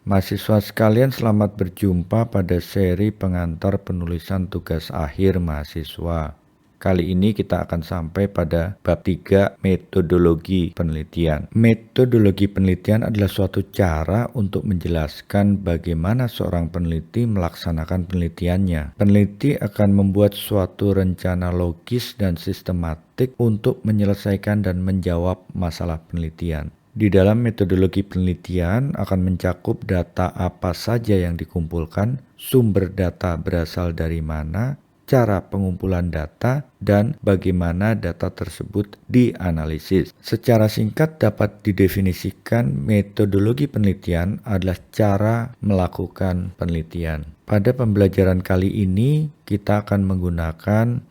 Mahasiswa sekalian, selamat berjumpa pada seri pengantar penulisan tugas akhir mahasiswa. Kali ini kita akan sampai pada bab 3, metodologi penelitian. Metodologi penelitian adalah suatu cara untuk menjelaskan bagaimana seorang peneliti melaksanakan penelitiannya. Peneliti akan membuat suatu rencana logis dan sistematik untuk menyelesaikan dan menjawab masalah penelitian. Di dalam metodologi penelitian akan mencakup data apa saja yang dikumpulkan, sumber data berasal dari mana, cara pengumpulan data, dan bagaimana data tersebut dianalisis. Secara singkat dapat didefinisikan metodologi penelitian adalah cara melakukan penelitian. Pada pembelajaran kali ini kita akan menggunakan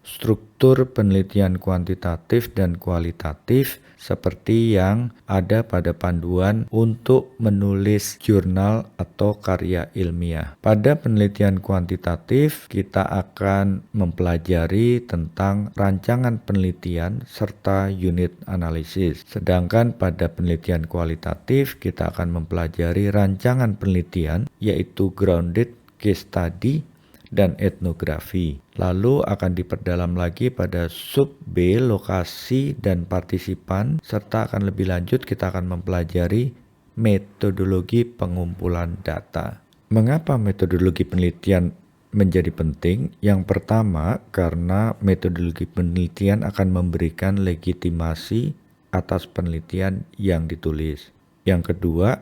struktur penelitian kuantitatif dan kualitatif seperti yang ada pada panduan untuk menulis jurnal atau karya ilmiah. Pada penelitian kuantitatif, kita akan mempelajari tentang rancangan penelitian serta unit analisis. Sedangkan pada penelitian kualitatif, kita akan mempelajari rancangan penelitian yaitu grounded, case study, dan etnografi. Lalu akan diperdalam lagi pada sub B, lokasi dan partisipan, serta akan lebih lanjut kita akan mempelajari metodologi pengumpulan data. Mengapa metodologi penelitian menjadi penting? Yang pertama, karena metodologi penelitian akan memberikan legitimasi atas penelitian yang ditulis. Yang kedua,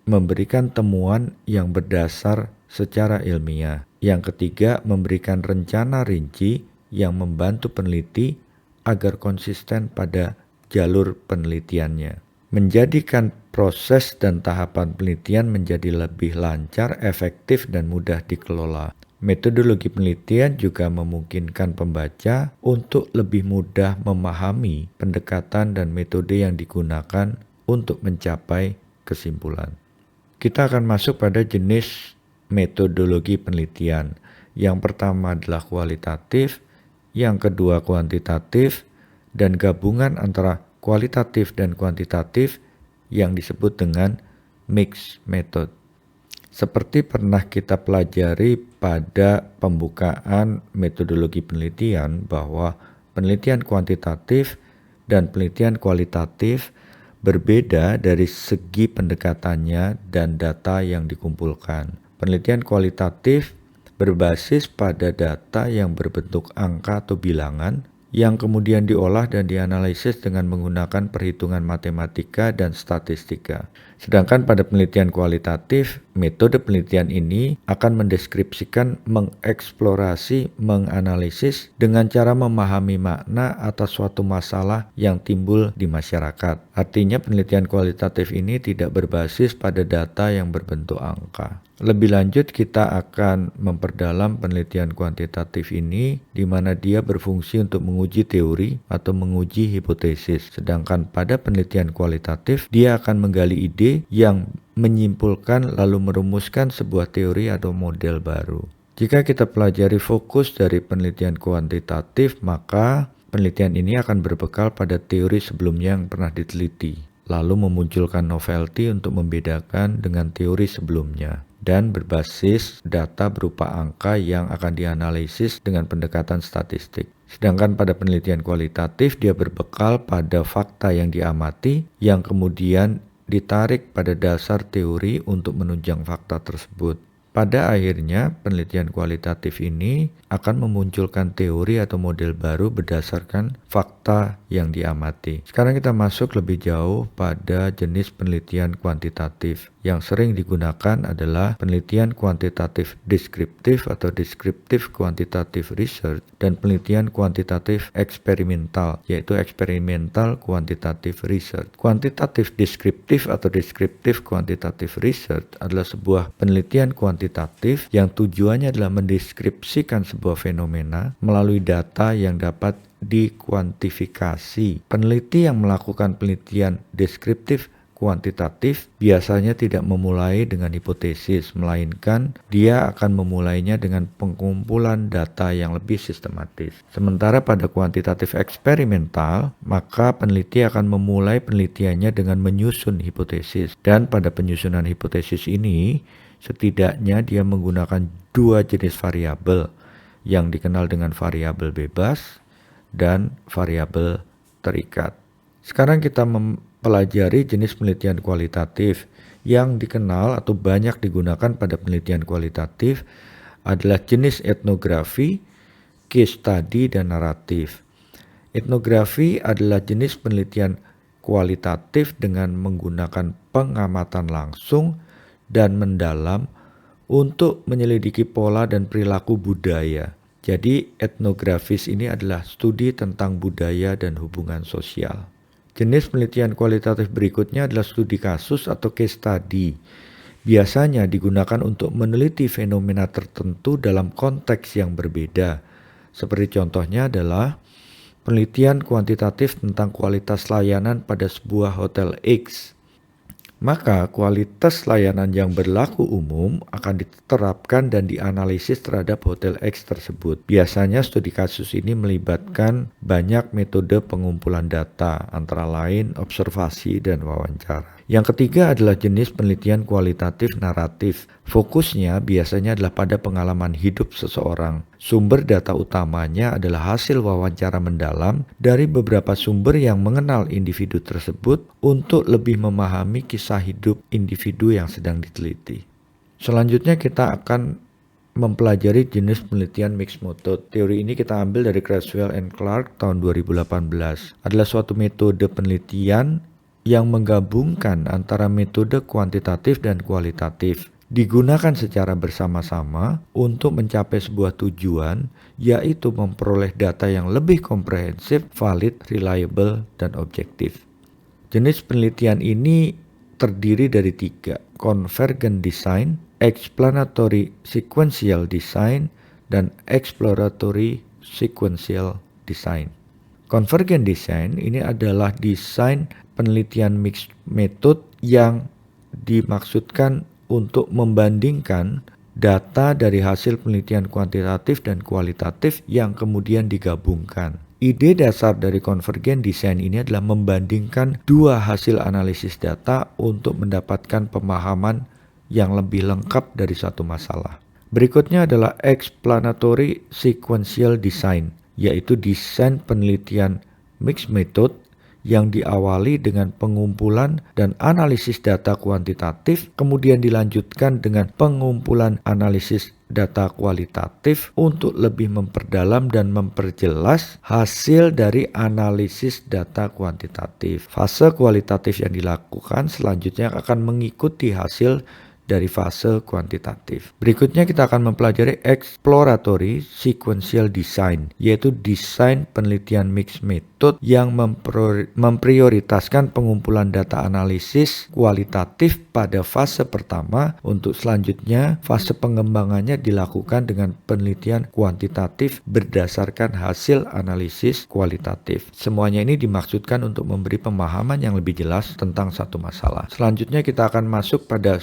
memberikan temuan yang berdasar secara ilmiah. Yang ketiga, memberikan rencana rinci yang membantu peneliti agar konsisten pada jalur penelitiannya. Menjadikan proses dan tahapan penelitian menjadi lebih lancar, efektif, dan mudah dikelola. Metodologi penelitian juga memungkinkan pembaca untuk lebih mudah memahami pendekatan dan metode yang digunakan untuk mencapai kesimpulan. Kita akan masuk pada jenis metodologi penelitian. Yang pertama adalah kualitatif, yang kedua kuantitatif, dan gabungan antara kualitatif dan kuantitatif yang disebut dengan mixed method. Seperti pernah kita pelajari pada pembukaan metodologi penelitian bahwa penelitian kuantitatif dan penelitian kualitatif berbeda dari segi pendekatannya dan data yang dikumpulkan. Penelitian kualitatif berbasis pada data yang berbentuk angka atau bilangan yang kemudian diolah dan dianalisis dengan menggunakan perhitungan matematika dan statistika. Sedangkan pada penelitian kualitatif, metode penelitian ini akan mendeskripsikan, mengeksplorasi, menganalisis dengan cara memahami makna atas suatu masalah yang timbul di masyarakat. Artinya penelitian kualitatif ini tidak berbasis pada data yang berbentuk angka. Lebih lanjut kita akan memperdalam penelitian kuantitatif ini di mana dia berfungsi untuk menguji teori atau menguji hipotesis. Sedangkan pada penelitian kualitatif dia akan menggali ide yang menyimpulkan lalu merumuskan sebuah teori atau model baru. Jika kita pelajari fokus dari penelitian kuantitatif, maka penelitian ini akan berbekal pada teori sebelumnya yang pernah diteliti, lalu memunculkan novelty untuk membedakan dengan teori sebelumnya, dan berbasis data berupa angka yang akan dianalisis dengan pendekatan statistik. Sedangkan pada penelitian kualitatif dia berbekal pada fakta yang diamati yang kemudian ditarik pada dasar teori untuk menunjang fakta tersebut. Pada akhirnya, penelitian kualitatif ini akan memunculkan teori atau model baru berdasarkan fakta yang diamati. Sekarang kita masuk lebih jauh pada jenis penelitian kuantitatif. Yang sering digunakan adalah penelitian kuantitatif deskriptif atau deskriptif quantitative research dan penelitian kuantitatif eksperimental, yaitu experimental quantitative research. Kuantitatif deskriptif atau deskriptif quantitative research adalah sebuah penelitian kuantitatif yang tujuannya adalah mendeskripsikan sebuah fenomena melalui data yang dapat dikuantifikasi. Peneliti yang melakukan penelitian deskriptif kuantitatif biasanya tidak memulai dengan hipotesis, melainkan dia akan memulainya dengan pengumpulan data yang lebih sistematis. Sementara pada kuantitatif eksperimental, maka peneliti akan memulai penelitiannya dengan menyusun hipotesis. Dan pada penyusunan hipotesis ini, setidaknya dia menggunakan dua jenis variabel yang dikenal dengan variabel bebas dan variabel terikat. Sekarang kita mempelajari jenis penelitian kualitatif. Yang dikenal atau banyak digunakan pada penelitian kualitatif adalah jenis etnografi, case study, dan naratif. Etnografi adalah jenis penelitian kualitatif dengan menggunakan pengamatan langsung dan mendalam untuk menyelidiki pola dan perilaku budaya. Jadi etnografis ini adalah studi tentang budaya dan hubungan sosial. Jenis penelitian kualitatif berikutnya adalah studi kasus atau case study. Biasanya digunakan untuk meneliti fenomena tertentu dalam konteks yang berbeda. Seperti contohnya adalah penelitian kuantitatif tentang kualitas layanan pada sebuah hotel X. Maka kualitas layanan yang berlaku umum akan diterapkan dan dianalisis terhadap hotel X tersebut. Biasanya studi kasus ini melibatkan banyak metode pengumpulan data, antara lain observasi dan wawancara. Yang ketiga adalah jenis penelitian kualitatif naratif. Fokusnya biasanya adalah pada pengalaman hidup seseorang. Sumber data utamanya adalah hasil wawancara mendalam dari beberapa sumber yang mengenal individu tersebut untuk lebih memahami kisah hidup individu yang sedang diteliti. Selanjutnya kita akan mempelajari jenis penelitian mixed method. Teori ini kita ambil dari Creswell and Clark tahun 2018. Adalah suatu metode penelitian yang menggabungkan antara metode kuantitatif dan kualitatif. Digunakan secara bersama-sama untuk mencapai sebuah tujuan, yaitu memperoleh data yang lebih komprehensif, valid, reliable, dan objektif. Jenis penelitian ini terdiri dari 3, convergent design, explanatory sequential design, dan exploratory sequential design. Convergent design ini adalah desain penelitian mixed method yang dimaksudkan untuk membandingkan data dari hasil penelitian kuantitatif dan kualitatif yang kemudian digabungkan. Ide dasar dari convergent design ini adalah membandingkan dua hasil analisis data untuk mendapatkan pemahaman yang lebih lengkap dari satu masalah. Berikutnya adalah explanatory sequential design, yaitu desain penelitian mixed method yang diawali dengan pengumpulan dan analisis data kuantitatif, kemudian dilanjutkan dengan pengumpulan analisis data kualitatif untuk lebih memperdalam dan memperjelas hasil dari analisis data kuantitatif. Fase kualitatif yang dilakukan selanjutnya akan mengikuti hasil dari fase kuantitatif. Berikutnya kita akan mempelajari exploratory sequential design, yaitu desain penelitian mixed method yang memprioritaskan pengumpulan data analisis kualitatif pada fase pertama untuk selanjutnya fase pengembangannya dilakukan dengan penelitian kuantitatif berdasarkan hasil analisis kualitatif. Semuanya ini dimaksudkan untuk memberi pemahaman yang lebih jelas tentang satu masalah. Selanjutnya kita akan masuk pada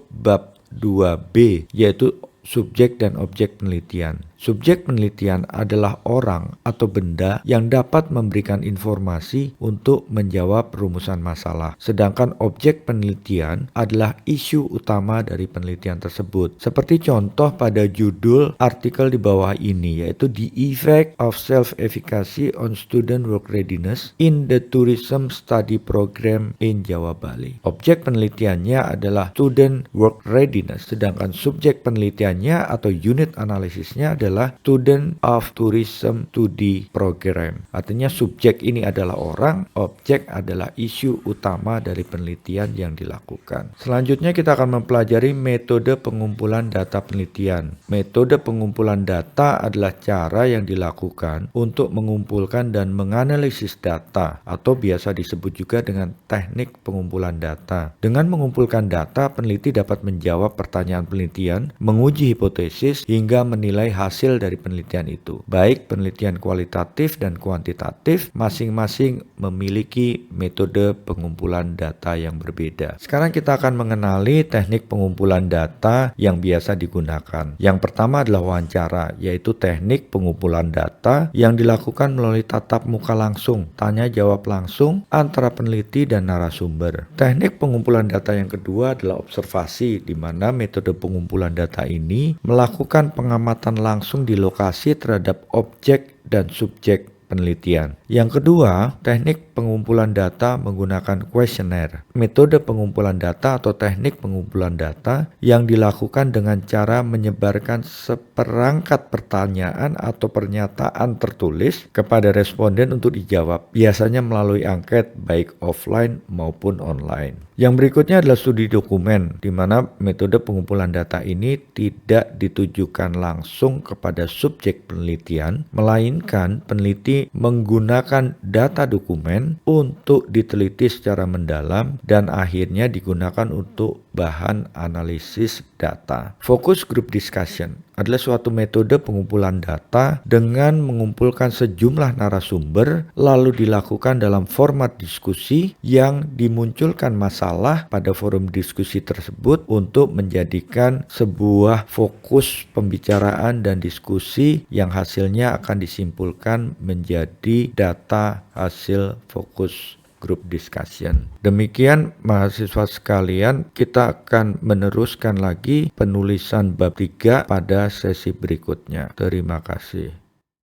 bab 2B, yaitu subjek dan objek penelitian. Subjek penelitian adalah orang atau benda yang dapat memberikan informasi untuk menjawab rumusan masalah. Sedangkan objek penelitian adalah isu utama dari penelitian tersebut. Seperti contoh pada judul artikel di bawah ini, yaitu The Effect of Self-Efficacy on Student Work Readiness in the Tourism Study Program in Jawa Bali. Objek penelitiannya adalah student work readiness, sedangkan subjek penelitiannya atau unit analisisnya adalah Student of Tourism Study Program. Artinya subjek ini adalah orang, objek adalah isu utama dari penelitian yang dilakukan. Selanjutnya kita akan mempelajari metode pengumpulan data penelitian. Metode pengumpulan data adalah cara yang dilakukan untuk mengumpulkan dan menganalisis data, atau biasa disebut juga dengan teknik pengumpulan data. Dengan mengumpulkan data, peneliti dapat menjawab pertanyaan penelitian, menguji hipotesis, hingga menilai hasil hasil dari penelitian itu. Baik penelitian kualitatif dan kuantitatif, masing-masing memiliki metode pengumpulan data yang berbeda. Sekarang kita akan mengenali teknik pengumpulan data yang biasa digunakan. Yang pertama adalah wawancara, yaitu teknik pengumpulan data yang dilakukan melalui tatap muka langsung, tanya jawab langsung antara peneliti dan narasumber. Teknik pengumpulan data yang kedua adalah observasi, di mana metode pengumpulan data ini melakukan pengamatan langsung di lokasi terhadap objek dan subjek penelitian. Yang kedua, teknik pengumpulan data menggunakan kuesioner. Metode pengumpulan data atau teknik pengumpulan data yang dilakukan dengan cara menyebarkan seperangkat pertanyaan atau pernyataan tertulis kepada responden untuk dijawab, biasanya melalui angket baik offline maupun online. Yang berikutnya adalah studi dokumen, di mana metode pengumpulan data ini tidak ditujukan langsung kepada subjek penelitian, melainkan peneliti menggunakan data dokumen untuk diteliti secara mendalam dan akhirnya digunakan untuk bahan analisis data. Focus group discussion adalah suatu metode pengumpulan data dengan mengumpulkan sejumlah narasumber lalu dilakukan dalam format diskusi yang dimunculkan masalah pada forum diskusi tersebut untuk menjadikan sebuah fokus pembicaraan dan diskusi yang hasilnya akan disimpulkan menjadi data hasil fokus group discussion. Demikian mahasiswa sekalian, kita akan meneruskan lagi penulisan bab 3 pada sesi berikutnya. Terima kasih.